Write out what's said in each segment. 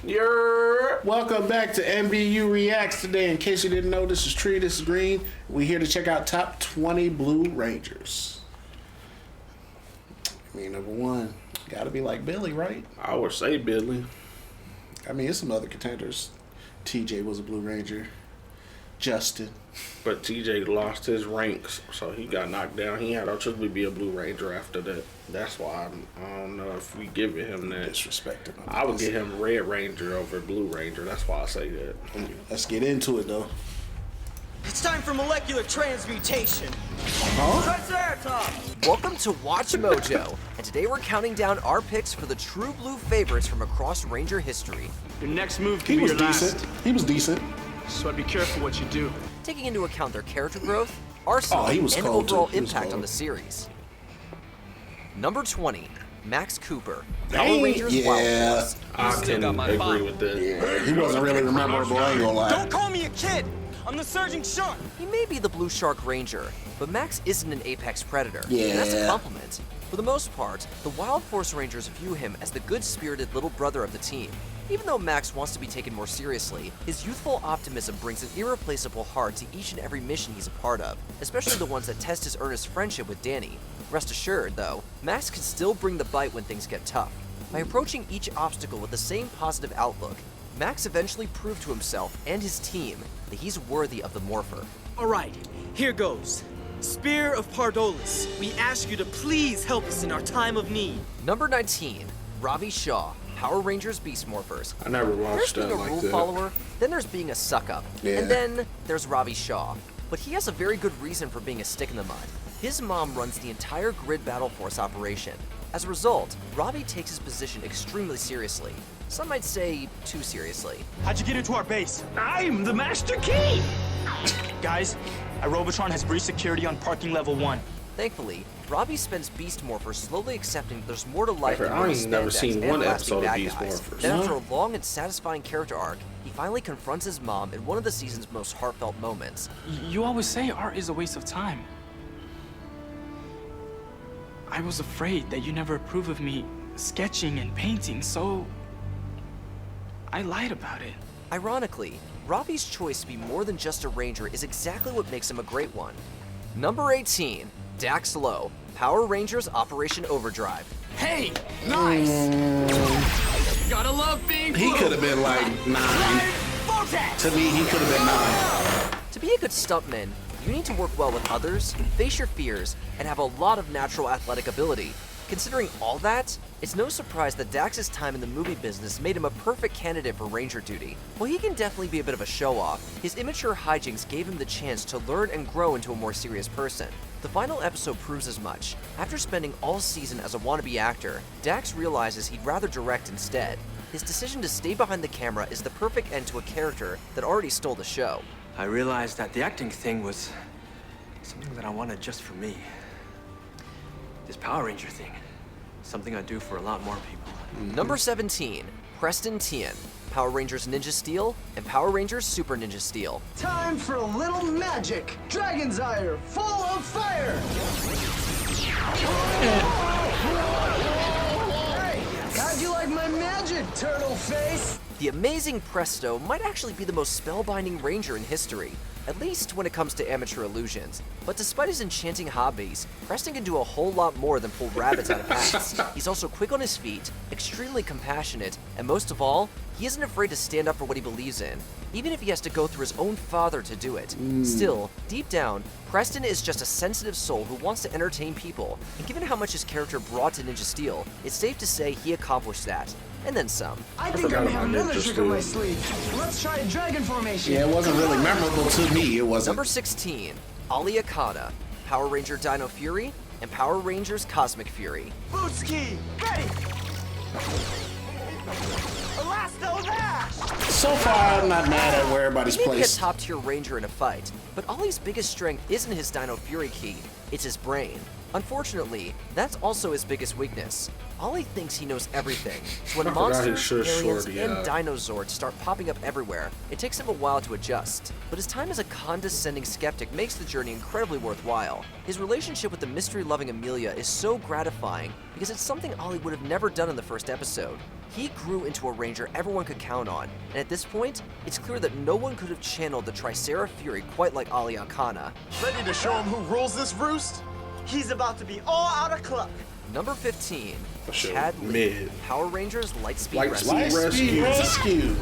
Welcome back to MBU Reacts today. In case you didn't know, this is Tree, this is Green. We're here to check out top 20 Blue Rangers. I mean, number one, gotta be like Billy, right? I would say Billy. I mean, there's some other contenders. TJ was a Blue Ranger. Justin. But TJ lost his ranks, so he got knocked down. He had to be a Blue Ranger after that. That's why I don't know if we give him that. Disrespect him. I would give him Red Ranger over Blue Ranger. That's why I say that. Let's get into it, though. It's time for molecular transmutation. Huh? Welcome to WatchMojo, and today we're counting down our picks for the true blue favorites from across Ranger history. Your next move could He be was your decent. last, He was decent. so I'd be careful what you do. Taking into account their character growth, arsenal, he was and cold, overall too. He was impact cold. on the series. Number 20, Max Cooper, Dang, Power Rangers yeah. Wild Force. I can agree with that. Yeah, he wasn't really memorable, I ain't gonna lie. Don't call me a kid. I'm the Surging Shark. He may be the Blue Shark Ranger, but Max isn't an apex predator. Yeah. And that's a compliment. For the most part, the Wild Force Rangers view him as the good-spirited little brother of the team. Even though Max wants to be taken more seriously, his youthful optimism brings an irreplaceable heart to each and every mission he's a part of, especially the ones that test his earnest friendship with Danny. Rest assured, though, Max can still bring the bite when things get tough. By approaching each obstacle with the same positive outlook, Max eventually proved to himself and his team that he's worthy of the Morpher. All right, here goes. Spear of Pardolis, we ask you to please help us in our time of need. Number 19, Ravi Shaw, Power Rangers Beast Morphers. I never There's watched being that a like rule that. follower, then there's being a suck-up, Yeah. and then there's Ravi Shaw. But he has a very good reason for being a stick in the mud. His mom runs the entire Grid Battle Force operation. As a result, Ravi takes his position extremely seriously. Some might say too seriously. How'd you get into our base? I'm the Master Key! Guys, Robotron has breached security on parking level 1. Thankfully, Ravi spends Beast Morphers slowly accepting that there's more to life than I more ain't never spandex seen and one lasting episode of bad Beast guys. Morphers. Then after a long and satisfying character arc, he finally confronts his mom in one of the season's most heartfelt moments. You always say art is a waste of time. I was afraid that you never approve of me sketching and painting, so I lied about it. Ironically, Ravi's choice to be more than just a ranger is exactly what makes him a great one. Number 18, Dax Lowe, Power Rangers Operation Overdrive. Hey, nice! Gotta love being He could have been like 9. To me, he could have been 9. To be a good stuntman, you need to work well with others, face your fears, and have a lot of natural athletic ability. Considering all that, it's no surprise that Dax's time in the movie business made him a perfect candidate for ranger duty. While he can definitely be a bit of a show-off, his immature hijinks gave him the chance to learn and grow into a more serious person. The final episode proves as much. After spending all season as a wannabe actor, Dax realizes he'd rather direct instead. His decision to stay behind the camera is the perfect end to a character that already stole the show. I realized that the acting thing was something that I wanted just for me. This Power Ranger thing, something I do for a lot more people. Number 17, Preston Tien, Power Rangers Ninja Steel and Power Rangers Super Ninja Steel. Time for a little magic. Dragon's Ire, full of fire. Hey, how'd you like my magic, turtle face? The amazing Presto might actually be the most spellbinding ranger in history, at least when it comes to amateur illusions. But despite his enchanting hobbies, Preston can do a whole lot more than pull rabbits out of hats. He's also quick on his feet, extremely compassionate, and most of all, he isn't afraid to stand up for what he believes in, even if he has to go through his own father to do it. Still, deep down, Preston is just a sensitive soul who wants to entertain people, and given how much his character brought to Ninja Steel, it's safe to say he accomplished that. And then some. I think I forgot may have about another Ninja trick up my Steel. sleeve. Let's try a dragon formation. Yeah, it wasn't really memorable to me. It wasn't. Number 16, Ali Akana, Power Ranger Dino Fury and Power Rangers Cosmic Fury. Bootski, ready. Elasto Dash! So far, I'm not mad at where everybody's He may be a placed. top-tier ranger in a fight, but Ollie's biggest strength isn't his Dino Fury key, it's his brain. Unfortunately, that's also his biggest weakness. Ollie thinks he knows everything, so when I forgot monsters, his shirt aliens, shorty, and yeah. Dinozords start popping up everywhere, it takes him a while to adjust. But his time as a condescending skeptic makes the journey incredibly worthwhile. His relationship with the mystery-loving Amelia is so gratifying because it's something Ollie would have never done in the first episode. He grew into a Ranger everyone could count on, and at this point, it's clear that no one could have channeled the Tricera Fury quite like Ali Akana. Ready to show him who rules this roost? He's about to be all out of cluck. Number 15, Sure, Chad Lee, mid. Power Rangers Lightspeed Lightspeed Rescue. Rescue.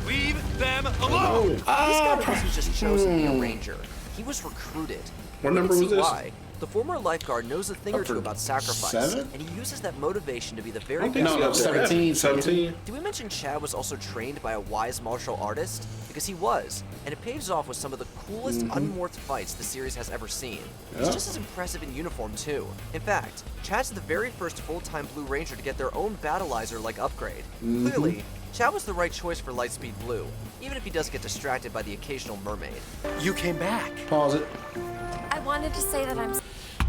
Leave them alone! This guy wasn't just chosen to be a Ranger. He was recruited. What You number can was see this? why. The former lifeguard knows a thing or Up two for about sacrifice, 7? and he uses that motivation to be the I very don't think best. No, no, so. 17. 17. Did we mention Chad was also trained by a wise martial artist? Because he was, and it paves off with some of the coolest unmorphed fights the series has ever seen. He's Yeah. just as impressive in uniform too. In fact, Chad's the very first full-time Blue Ranger to get their own battleizer-like upgrade. Clearly, Chad was the right choice for Lightspeed Blue, even if he does get distracted by the occasional mermaid. You came back. Pause it. I wanted to say that I'm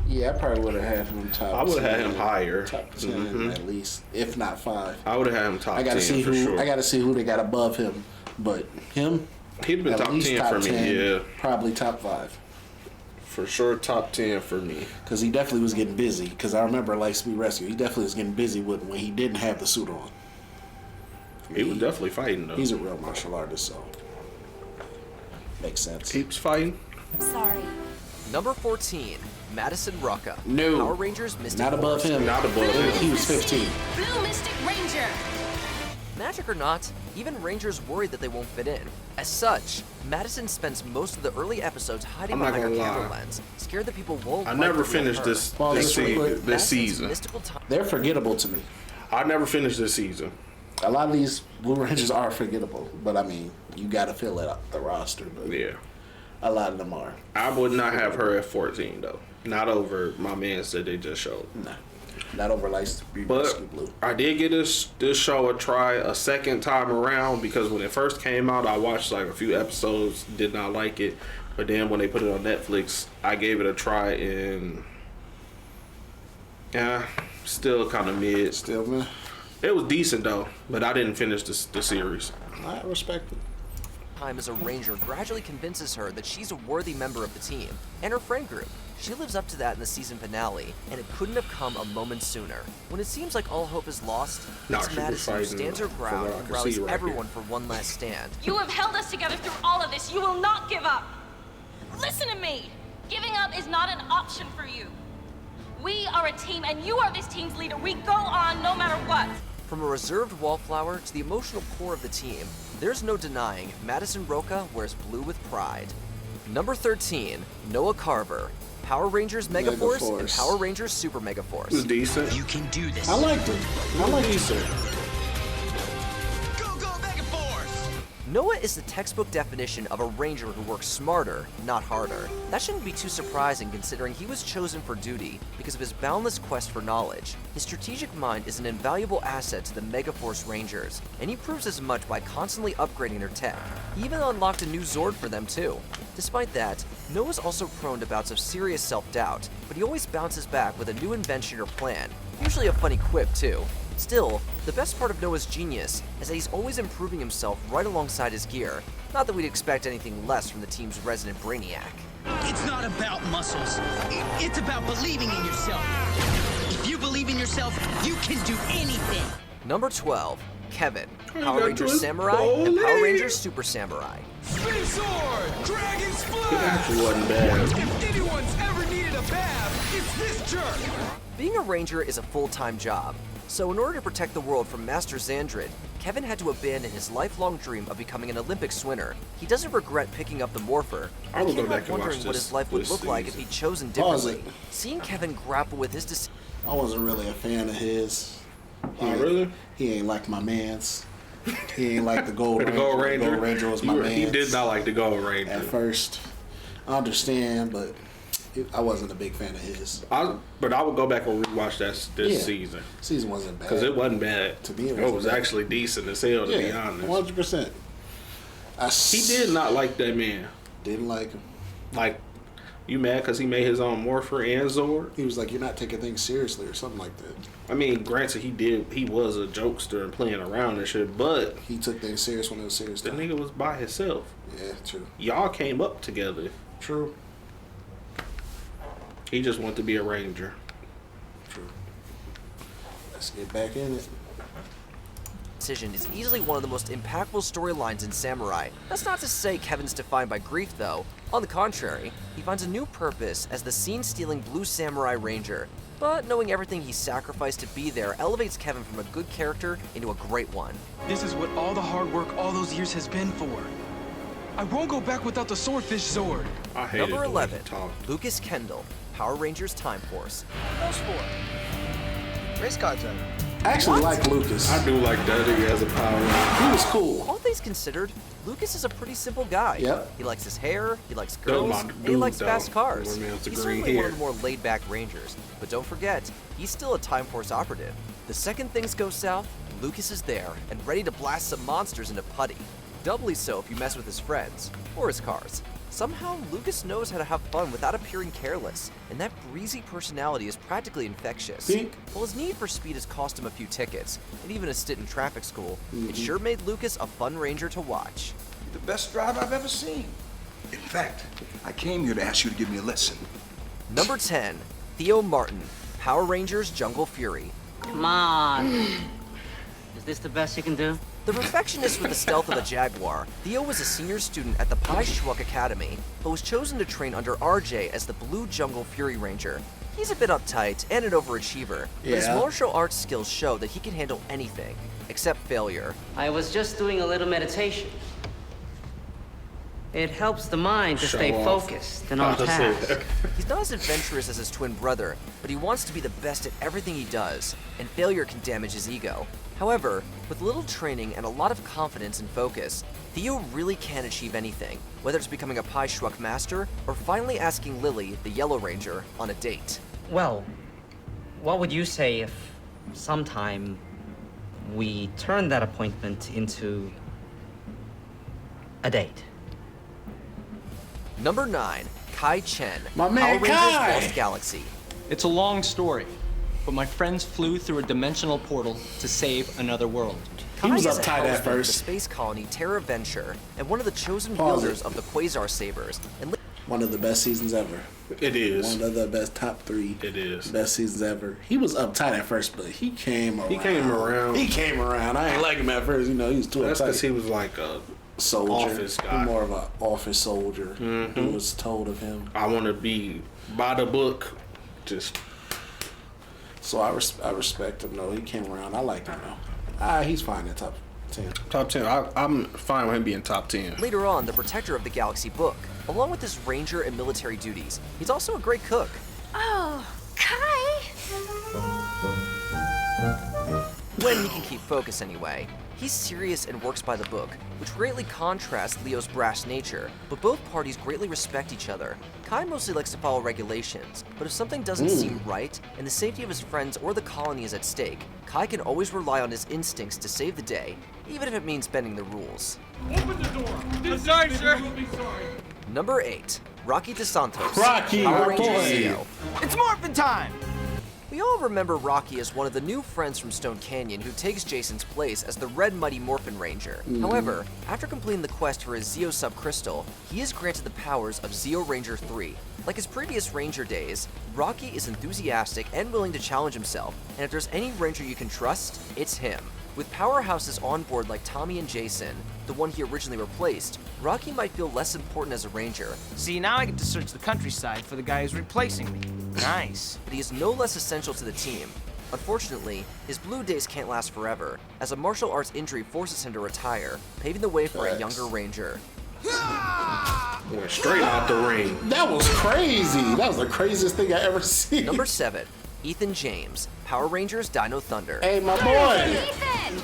Yeah, I probably would have had him top. I would have had 10, him higher. Top 10 at least, if not 5. I would have had him top I gotta 10 see for who. sure. I gotta see who they got above him, but him. He'd been at top least 10 top for me, 10, yeah. Probably top 5. For sure, top 10 for me. Because he definitely was getting busy. Because I remember Lightspeed Rescue. He definitely was getting busy with when he didn't have the suit on. He was definitely fighting though. He's a real martial artist, so makes sense. Keeps fighting. sorry. Number 14, Madison Rucka. No. Power Rangers Mystic Not above Force. him. Not above him. He was 15. Blue Mystic Ranger. Magic or not, even Rangers worry that they won't fit in. As such, Madison spends most of the early episodes hiding I'm not behind her gonna camera lie. lens, scared that people won't. I like never the real finished her. this Pause this, this real quick. this Madison's season. mystical time. They're forgettable to me. I never finished this season. A lot of these Blue Rangers are forgettable, but I mean, you gotta fill it up the roster. But Yeah. a lot of them are. I would not have her at 14 though. Not over my man said they just showed. Nah, not over Lightspeed But Rescue Blue. I did get this show a try a second time around because when it first came out, I watched like a few episodes, did not like it. But then when they put it on Netflix, I gave it a try and yeah, still kind of mid. Still, man, It was decent though, but I didn't finish the series. I respect it. Time as a Ranger gradually convinces her that she's a worthy member of the team and her friend group. She lives up to that in the season finale, and it couldn't have come a moment sooner. When it seems like all hope is lost, Nah, it's she was Madison who fighting stands her for ground what I and can rallies see right everyone here. for one last stand. You have held us together through all of this. You will not give up. Listen to me. Giving up is not an option for you. We are a team, and you are this team's leader. We go on no matter what. From a reserved wallflower to the emotional core of the team, there's no denying Madison Roca wears blue with pride. Number 13, Noah Carver. Power Rangers Megaforce and Megaforce. Power Rangers Super It was Megaforce. decent. You can do this. I liked him. I liked him. Decent. Go, go, Megaforce! Noah is the textbook definition of a ranger who works smarter, not harder. That shouldn't be too surprising considering he was chosen for duty because of his boundless quest for knowledge. His strategic mind is an invaluable asset to the Megaforce Rangers, and he proves as much by constantly upgrading their tech. He even unlocked a new Zord for them too. Despite that, Noah's also prone to bouts of serious self-doubt, but he always bounces back with a new invention or plan, usually a funny quip too. Still, the best part of Noah's genius is that he's always improving himself right alongside his gear. Not that we'd expect anything less from the team's resident brainiac. It's not about muscles. It's about believing in yourself. If you believe in yourself, you can do anything. Number 12, Kevin, you Power got Rangers this Samurai and Power bowling. Rangers Super Samurai. Spin sword! Dragon It splash! actually wasn't bad. If anyone's ever needed a bath, it's this jerk! Being a ranger is a full-time job, so in order to protect the world from Master Xandrid, Kevin had to abandon his lifelong dream of becoming an Olympic swimmer. He doesn't regret picking up the morpher. I will He go can't back help and wondering watch what this- his life would this look like if season. he'd chosen Pause differently. Seeing Kevin grapple with his decision. I wasn't really a fan of his. Oh, really? He ain't like my man's. He ain't like the Gold The Ranger. Gold Ranger. The Gold Ranger was my He man. did not like the Gold Ranger. At first, I understand, but I wasn't a big fan of his. But I would go back and rewatch this Yeah. season Season wasn't bad. because it wasn't bad. To me, it it wasn't was bad. actually decent as hell. To be Yeah, honest, 100%. he did not like that man. Didn't like him. Like, you mad because he made his own Morpher and Zord? He was like, "You're not taking things seriously," or something like that. I mean, granted, he was a jokester and playing around and shit, but He took things serious when it was serious. the time. nigga was by himself. Yeah, true. Y'all came up together. True. He just wanted to be a ranger. True. Let's get back in it. decision is easily one of the most impactful storylines in Samurai. That's not to say Kevin's defined by grief, though. On the contrary, he finds a new purpose as the scene-stealing Blue Samurai Ranger. But knowing everything he sacrificed to be there elevates Kevin from a good character into a great one. This is what all the hard work all those years has been for. I won't go back without the swordfish sword. I hated Number the way he 11, talked. Lucas Kendall, Power Rangers Time Force. Those four. Race car driver. I actually like Lucas. I do like that he has a power. He was cool. All things considered, Lucas is a pretty simple guy. Yep. He likes his hair, he likes That was girls, my and he dude, likes though. fast cars. When we have the He's green certainly one hair. of the more laid-back Rangers. But don't forget, he's still a Time Force operative. The second things go south, Lucas is there and ready to blast some monsters into putty. Doubly so if you mess with his friends, or his cars. Somehow, Lucas knows how to have fun without appearing careless, and that breezy personality is practically infectious. Pink. While his need for speed has cost him a few tickets, and even a stint in traffic school, it sure made Lucas a fun ranger to watch. The best driver I've ever seen. In fact, I came here to ask you to give me a lesson. Number 10, Theo Martin, Power Rangers Jungle Fury. Come on. Is this the best you can do? The perfectionist with the stealth of a jaguar, Theo was a senior student at the Pai Shwuk Academy, but was chosen to train under RJ as the Blue Jungle Fury Ranger. He's a bit uptight and an overachiever, but his Yeah. martial arts skills show that he can handle anything, except failure. I was just doing a little meditation. It helps the mind to Show stay off. focused and on I was gonna say task. that. He's not as adventurous as his twin brother, but he wants to be the best at everything he does, and failure can damage his ego. However, with little training and a lot of confidence and focus, Theo really can achieve anything, whether it's becoming a Pai Shwuk master or finally asking Lily, the Yellow Ranger, on a date. Well, what would you say if sometime we turn that appointment into a date? Number 9, Kai Chen, My Power man Rangers Kai! Lost Galaxy. It's a long story, but my friends flew through a dimensional portal to save another world. He was Kai is a uptight helmsman at of the first. space colony Terra Venture, and one of the chosen Pause wielders it. of the Quasar Sabers. And One of the best seasons ever. It is. One of the best top 3 It is. best seasons ever. He was uptight at first, but he came around. He came around. He came around. I ain't like him at first. You know, he was too That's because uptight. he was like a Soldier. office guy. More of an office soldier. Who was told of him. I want to be by the book. Just So I respect him though. He came around. I liked him though. He's fine at top 10. top 10. I'm fine with him being top 10. later on, the Protector of the Galaxy book. Along with his ranger and military duties, he's also a great cook. Oh, Kai! When he can keep focus anyway. He's serious and works by the book, which greatly contrasts Leo's brash nature, but both parties greatly respect each other. Kai mostly likes to follow regulations, but if something doesn't seem right, and the safety of his friends or the colony is at stake, Kai can always rely on his instincts to save the day, even if it means bending the rules. Open the door. I'm sorry, sir. Number 8, Rocky DeSantos, Rocky, Power my Ranger boy. Zeo. It's morphin' time! We all remember Rocky as one of the new friends from Stone Canyon who takes Jason's place as the Red Mighty Morphin Ranger. However, after completing the quest for his Zeo Subcrystal, he is granted the powers of Zeo Ranger 3. Like his previous Ranger days, Rocky is enthusiastic and willing to challenge himself, and if there's any Ranger you can trust, it's him. With powerhouses on board like Tommy and Jason, the one he originally replaced, Rocky might feel less important as a Ranger, See, now I get to search the countryside for the guy who's replacing me. Nice. but he is no less essential to the team. Unfortunately, his blue days can't last forever, as a martial arts injury forces him to retire, paving the way for a Facts. younger Ranger. Went straight out the ring. That was crazy. That was the craziest thing I ever seen. Number 7, Ethan James, Power Rangers Dino Thunder. Hey, my boy. Ethan!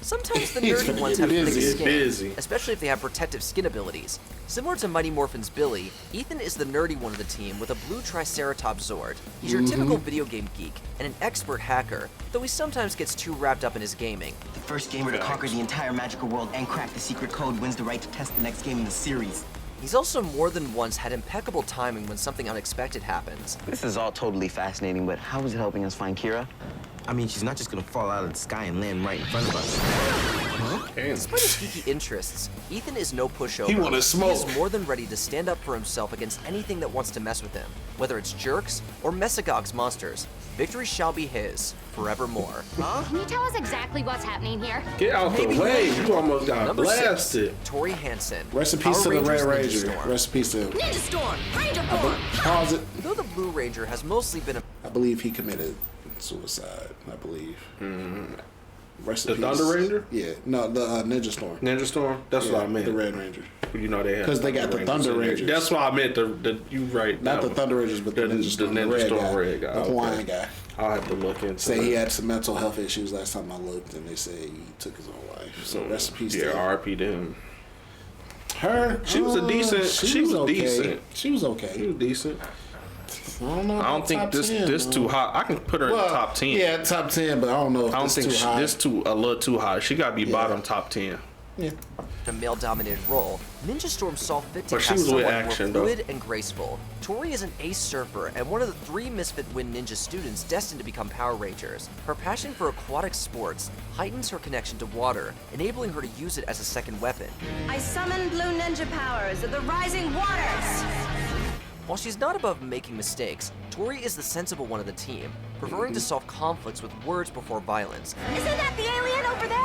Sometimes the He's nerdy gonna ones get have thick busy. skin, Busy. especially if they have protective skin abilities. Similar to Mighty Morphin's Billy, Ethan is the nerdy one of the team with a blue Triceratops Zord. He's your typical video game geek and an expert hacker, though he sometimes gets too wrapped up in his gaming. The first gamer to conquer the entire magical world and crack the secret code wins the right to test the next game in the series. He's also more than once had impeccable timing when something unexpected happens. This is all totally fascinating, but how is it helping us find Kira? I mean, she's not just gonna fall out of the sky and land right in front of us. Despite his geeky interests, Ethan is no pushover. He wanna smoke. He is more than ready to stand up for himself against anything that wants to mess with him, whether it's jerks or Mesogog's monsters. victory shall be his forevermore. Can you tell us exactly what's happening here? Get out the way. You almost got Number blasted. 6, Tori Hansen. Rest in peace to the Red Ninja Ranger. Storm. Rest in peace to him. Ninja Storm! Ranger form! Pause it. Though the Blue Ranger has mostly been a I believe he committed suicide. I believe. Rest in The peace. Thunder Ranger? Yeah. No, the Ninja Storm. Ninja Storm? That's Yeah, what I meant. The Red Ranger. You know they have. Because they got the Thunder in there. Rangers. That's why I meant you right. Not that the one. Thunder Rangers, but the Ninja Storm. The the Ninja red Storm guy. red guy. The Hawaiian Okay. guy. I'll have to look into Say it. he had some mental health issues last time I looked, and they said he took his own life. So rest in peace to Yeah, him. R.I.P. to him. Her? She was a decent. She was okay. decent. She was okay. She was decent. I don't know. I don't think top this 10, this though. too high. I can put her in the top 10. Yeah, top 10, but I don't know if I don't this think too high. this a little too high. She got to be bottom top 10. Yeah. a male-dominated role, Ninja Storm saw fit to But she cast was with someone action, more though. fluid and graceful. Tori is an ace surfer and one of the 3 Misfit Win Ninja students destined to become Power Rangers. Her passion for aquatic sports heightens her connection to water, enabling her to use it as a second weapon. I summon blue ninja powers of the rising waters! While she's not above making mistakes, Tori is the sensible one of the team, preferring to solve conflicts with words before violence. Isn't that the alien over there?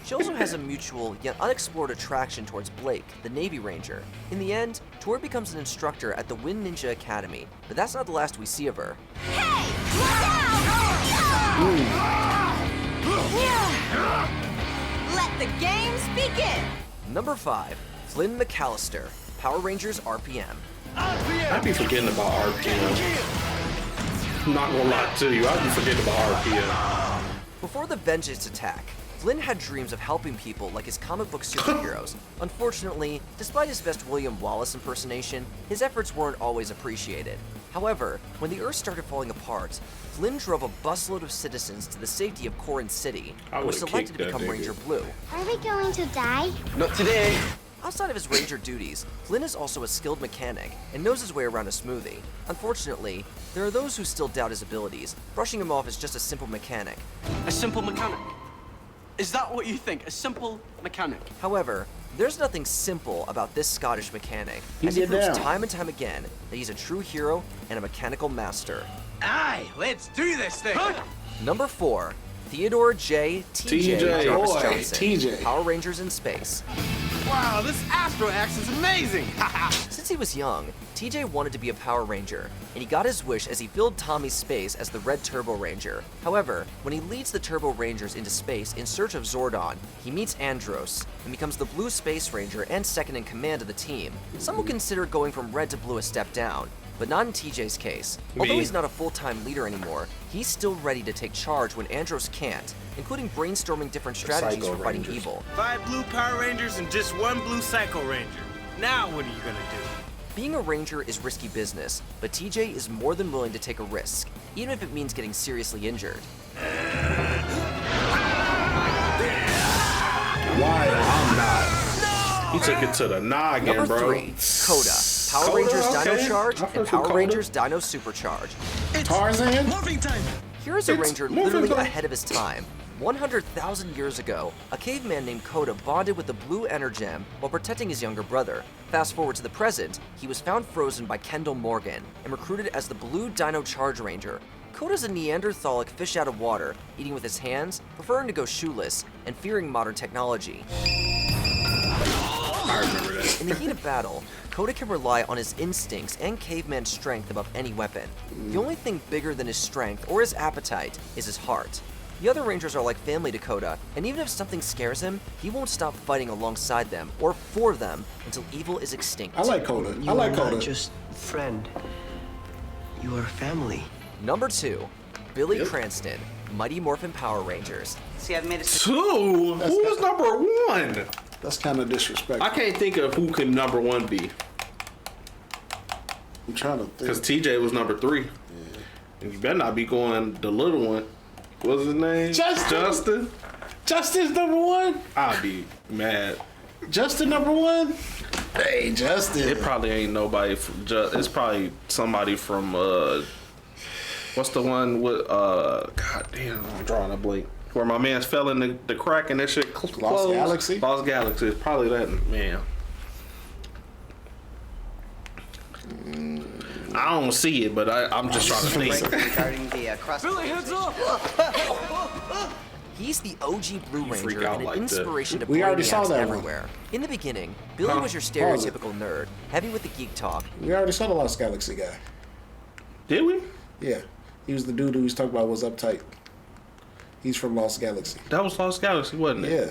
She also has a mutual yet unexplored attraction towards Blake, the Navy Ranger. In the end, Tori becomes an instructor at the Win Ninja Academy, but that's not the last we see of her. Let the games begin! Number 5, Flynn McAllister, Power Rangers RPM. I'd be forgetting about RPM. I'm not gonna lie to you, I'd be forgetting about RPM. Before the Vengeance attack, Flynn had dreams of helping people like his comic book superheroes. Unfortunately, despite his best William Wallace impersonation, his efforts weren't always appreciated. However, when the Earth started falling apart, Flynn drove a busload of citizens to the safety of Corin City, and was selected to become Ranger Blue. Are we going to die? Not today. Outside of his ranger duties, Flynn is also a skilled mechanic and knows his way around a smoothie. Unfortunately, there are those who still doubt his abilities, brushing him off as just a simple mechanic. A simple mechanic? Is that what you think? A simple mechanic? However, there's nothing simple about this Scottish mechanic, He as he get proves down. time and time again that he's a true hero and a mechanical master. Aye, let's do this thing! Number 4, Theodore J. TJ TJ. Jarvis Boy, Johnson, TJ. Power Rangers in Space. Wow, this Astro Axe is amazing! Since he was young, TJ wanted to be a Power Ranger, and he got his wish as he filled Tommy's space as the Red Turbo Ranger. However, when he leads the Turbo Rangers into space in search of Zordon, he meets Andros and becomes the Blue Space Ranger and second in command of the team. Some will consider going from red to blue a step down, but not in TJ's case. Although he's not a full-time leader anymore, he's still ready to take charge when Andros can't, including brainstorming different strategies for Psycho fighting Rangers. evil. 5 blue Power Rangers and just 1 blue Psycho Ranger. Now what are you gonna do? Being a ranger is risky business, but TJ is more than willing to take a risk, even if it means getting seriously injured. Why? I'm not. He took it to the noggin, Number bro. 3, Coda, Power Coda, Rangers okay. Dino Charge I and fuck with Power Coda. Rangers Dino Supercharge. Tarzan? Morphing time! Here is a It's ranger moving literally time. ahead of his time. 100,000 years ago, a caveman named Coda bonded with the Blue Energem while protecting his younger brother. Fast forward to the present, he was found frozen by Kendall Morgan and recruited as the Blue Dino Charge Ranger. Coda's a Neanderthalic fish out of water, eating with his hands, preferring to go shoeless, and fearing modern technology. I remember that. In the heat of battle, Coda can rely on his instincts and caveman strength above any weapon. The only thing bigger than his strength or his appetite is his heart. The other Rangers are like family to Coda, and even if something scares him, he won't stop fighting alongside them or for them until evil is extinct. I like Coda. You I like are Coda. not just friend. You are family. Number 2, Billy Cranston, Mighty Morphin Power Rangers. See, I've made it 2? Who was number 1? That's kind of disrespectful. I can't think of who could number 1 be. I'm trying to Because think. TJ was number 3. And you better not be going the little one. What's his name? Justin. Justin's number 1? I'll be mad. Justin number 1? Hey, Justin. It probably ain't nobody from it's probably somebody from what's the one with god damn, I'm drawing a blank. Where my man's fell in the crack and that shit closed. Lost Galaxy? Lost Galaxy. It's probably that man. I don't see it, but I'm just trying to think. Regarding the cross. Billy, heads up! He's the OG Blue Ranger out and an like that. inspiration to We already saw brainiacs that everywhere. In the beginning, Billy was your Pause it. stereotypical nerd, heavy with the geek talk. We already saw the Lost Galaxy guy. Did we? Yeah. He was the dude who was talking about was uptight. He's from Lost Galaxy. That was Lost Galaxy, wasn't it? Yeah.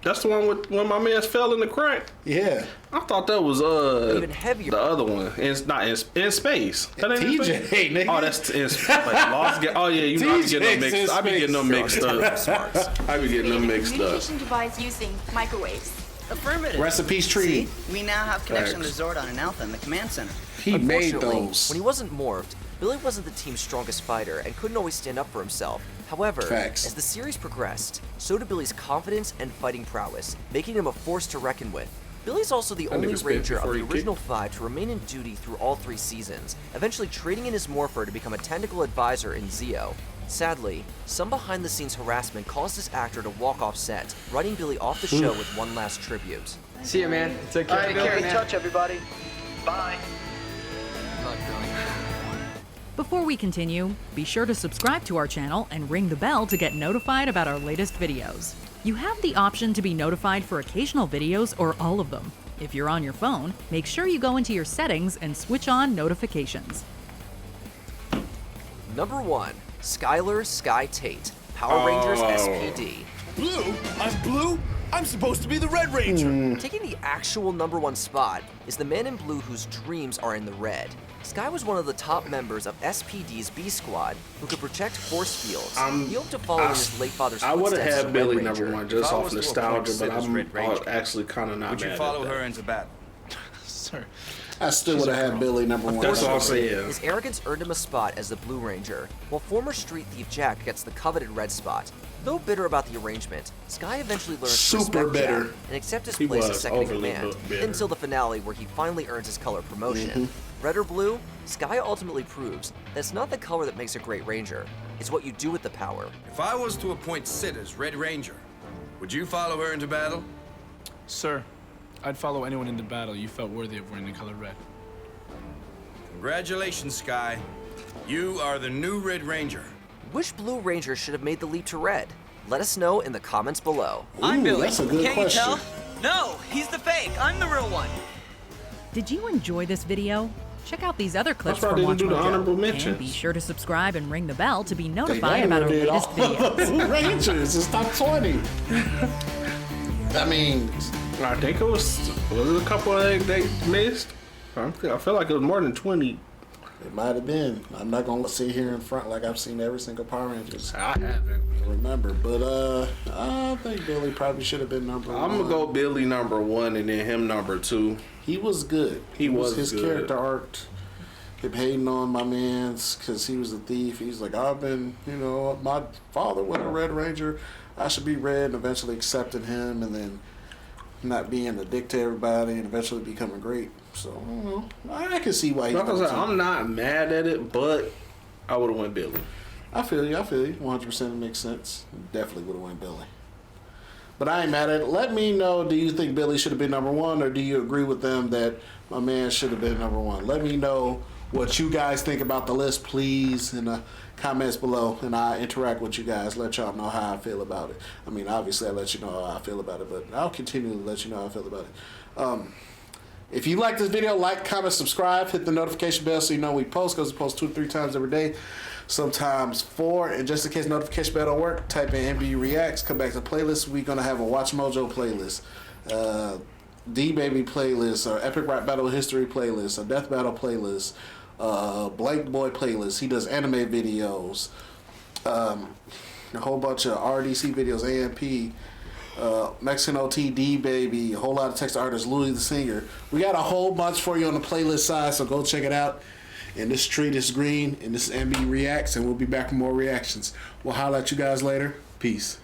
That's the one with when my man fell in the crack. Yeah. I thought that was Even heavier. the other one. It's not in space. That ain't in TJ, space? nigga. Oh, that's in like Lost Oh yeah, you know I be getting them mixed. I be getting them mixed up. I be getting them mixed up. Communication device using microwaves. Affirmative. Recipes tree. See? We now have connection Facts. to Zordon and Alpha in the command center. He made Unfortunately, those. when he wasn't morphed, Billy wasn't the team's strongest fighter and couldn't always stand up for himself. However, Facts. as the series progressed, so did Billy's confidence and fighting prowess, making him a force to reckon with. Billy's also the only nigga spit Ranger of before the he original 5 to remain in duty through all 3 seasons, eventually trading in his morpher to become a technical advisor in Zeo. Sadly, some behind-the-scenes harassment caused this actor to walk off set, writing Billy off the show with one last tribute. See ya, man. Take care. Keep in touch, everybody. Bye. Before we continue, be sure to subscribe to our channel and ring the bell to get notified about our latest videos. You have the option to be notified for occasional videos or all of them. If you're on your phone, make sure you go into your settings and switch on notifications. Number 1, Skylar Sky Tate, Power Rangers SPD. Blue? I'm blue? I'm supposed to be the Red Ranger. Taking the actual number 1 spot is the man in blue whose dreams are in the red. Sky was one of the top members of SPD's B Squad who could project force fields. He hoped to follow in his late father's I would have footsteps as a had Red Billy Ranger. number 1 just If I off was to nostalgia, appoint but Sid as I'm Red Ranger, actually kind of not Would mad you at follow that. her into battle? Sir. I still would have had Billy number 1. That's all I'm saying. His arrogance earned him a spot as the Blue Ranger, while former street thief Jack gets the coveted red spot. Though bitter about the arrangement, Sky eventually learns to Super respect bitter. Jack and accept his He place as was second in overly command, bitter. until the finale where he finally earns his color promotion. Red or blue, Sky ultimately proves that it's not the color that makes a great Ranger, it's what you do with the power. If I was to appoint Sid as Red Ranger, would you follow her into battle? Sir, I'd follow anyone into battle you felt worthy of wearing the color red. Congratulations, Sky. You are the new Red Ranger. Which Blue Ranger should have made the leap to red? Let us know in the comments below. I'm Billy. That's a good Can't question. you tell? No, he's the fake. I'm the real one. Did you enjoy this video? Check out these other clips That's why from they didn't do the honorable watchmojo. mentions. And be sure to subscribe and ring the bell to be They notified about our did latest all videos. Rangers. It's top 20. I mean, I think it was it a couple they missed? I feel like it was more than 20. it might have been. I'm not gonna sit here in front like I've seen every single Power Rangers. I haven't. Remember, but I think Billy probably should have been number 1. I'm gonna go Billy number 1 and then him number 2. He was good. He was his good. character arc. Him hating on my man's because he was a thief. He's like, I've been, my father was a Red Ranger. I should be red, and eventually accepting him, and then not being a dick to everybody, and eventually becoming great. So I can see why he's. Like I said, I'm not mad at it, but I would have went Billy. I feel you. 100% makes sense. Definitely would have went Billy. But I ain't mad at it. Let me know, do you think Billy should have been number 1, or do you agree with them that my man should have been number 1? Let me know what you guys think about the list, please, in the comments below, and I interact with you guys, let y'all know how I feel about it. I mean, obviously I let you know how I feel about it, but I'll continue to let you know how I feel about it. If you like this video, like, comment, subscribe, hit the notification bell so you know we post, because we post 2 or 3 times every day, sometimes 4, and just in case notification bell don't work, type in MB Reacts, come back to playlist. We're going to have a Watch Mojo playlist, D-Baby playlist, or Epic Rap Battle History playlist, a Death Battle playlist, Blank Boy playlist. He does anime videos, a whole bunch of RDC videos, AMP, Mexican OT, D-Baby, a whole lot of text artists, Louis the Singer. We got a whole bunch for you on the playlist side, so go check it out. And this tree is green, and this is MB Reacts, and we'll be back with more reactions. We'll holler at you guys later. Peace.